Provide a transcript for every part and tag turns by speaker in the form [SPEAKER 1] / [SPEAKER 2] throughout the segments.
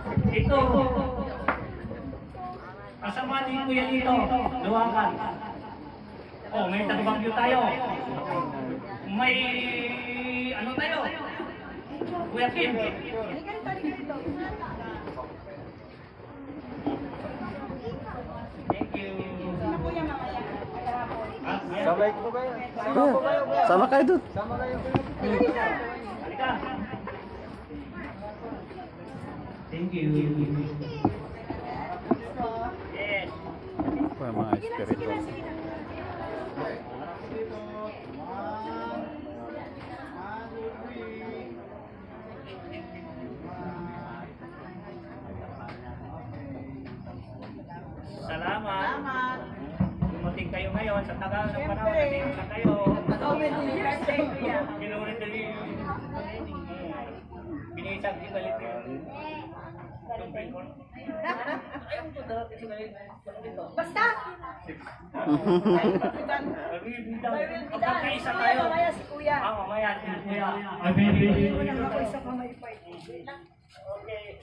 [SPEAKER 1] Ito. Kasama ni Kuya dito. Luwakan. Oh, may tagbagyo tayo. May ano tayo? Kuya Kim. Thank you.
[SPEAKER 2] Sabay ko ba yan?
[SPEAKER 3] Sama kayo doon.
[SPEAKER 2] Sama kayo.
[SPEAKER 1] Halika. Thank you. Yes.
[SPEAKER 3] Apa mga espiritu?
[SPEAKER 1] Salamat. Dumating kayo ngayon sa tagal ng panahon. Nandito na kayo. Ginulit na rin. Binisag di balik yun.
[SPEAKER 4] Basta!
[SPEAKER 1] Pagkakaisa tayo.
[SPEAKER 4] Mamaya si Kuya.
[SPEAKER 1] Mamaya si Kuya.
[SPEAKER 4] Ako isa pa may fight.
[SPEAKER 1] Okay.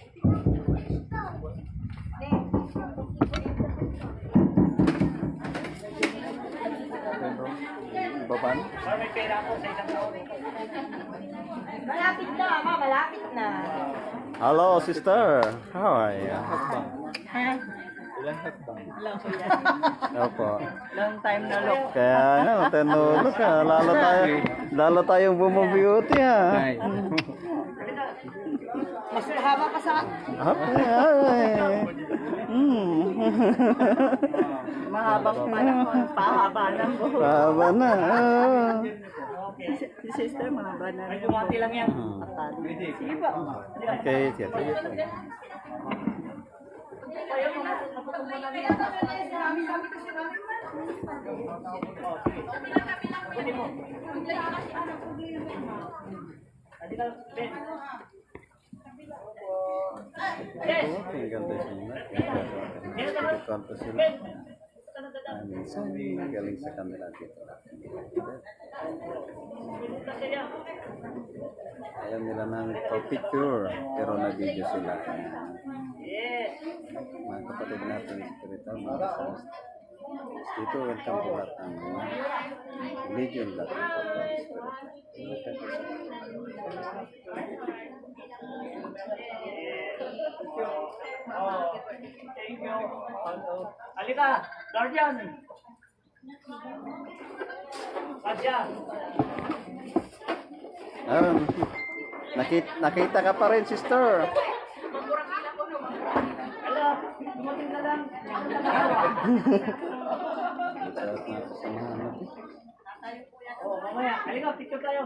[SPEAKER 3] Baban?
[SPEAKER 1] Para may pera ako sa isang taon.
[SPEAKER 4] Malapit na, ma. Malapit na.
[SPEAKER 3] Hello, sister. How are you?
[SPEAKER 4] Ha?
[SPEAKER 2] Ilang hakbang?
[SPEAKER 4] Lang Kuya.
[SPEAKER 3] Opo.
[SPEAKER 4] Long time na look.
[SPEAKER 3] Kaya ano, tinulog ka. Lalo tayong bumubeauty ha.
[SPEAKER 2] Ay.
[SPEAKER 4] Mas haba pa sa... Mahabang panahon. Pahaba ng buhok.
[SPEAKER 3] Haba na.
[SPEAKER 4] Si sister, mahaba na
[SPEAKER 1] May
[SPEAKER 4] rin.
[SPEAKER 1] bumati lang yan.
[SPEAKER 4] Sige po.
[SPEAKER 3] Okay, sige.
[SPEAKER 1] Yes.
[SPEAKER 3] Okay, ganda sila. Kanto sila. Minsan, galing sa kanila dito. Ayaw nila ng picture, pero na-video sila.
[SPEAKER 1] Yes.
[SPEAKER 3] Mga kapatid natin, spiritual, mga kasalas. Dito, welcome po lahat ng mga religion lahat ng spiritual.
[SPEAKER 1] Oh, thank you. Halika, guardian. Padya.
[SPEAKER 3] Nakita ka pa rin, sister.
[SPEAKER 1] Hala, dumating na lang.
[SPEAKER 3] Sa mga kasamahan natin.
[SPEAKER 1] Oh, mamaya. Halika, picture tayo.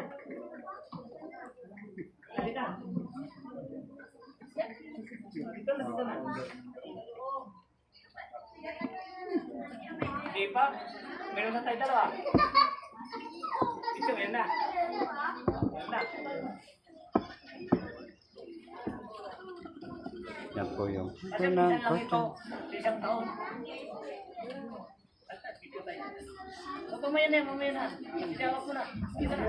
[SPEAKER 1] Halika. Dito na, dito na. Di ba? Meron na tayo dalawa. Dito, yan na. Yan na.
[SPEAKER 3] Yan po yung
[SPEAKER 1] Kasi minsan lang ito, sa isang taon. Mamaya na, mamaya na. Tinawag ko na. Dito na.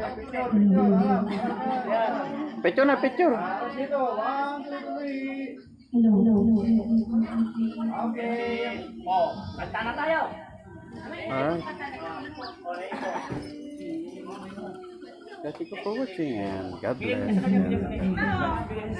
[SPEAKER 1] Yan.
[SPEAKER 3] picture na, picture.
[SPEAKER 2] Dito, 1, 2, 3.
[SPEAKER 1] Okay. Oh, kanta na tayo.
[SPEAKER 3] Alright. Thank you for watching and God bless.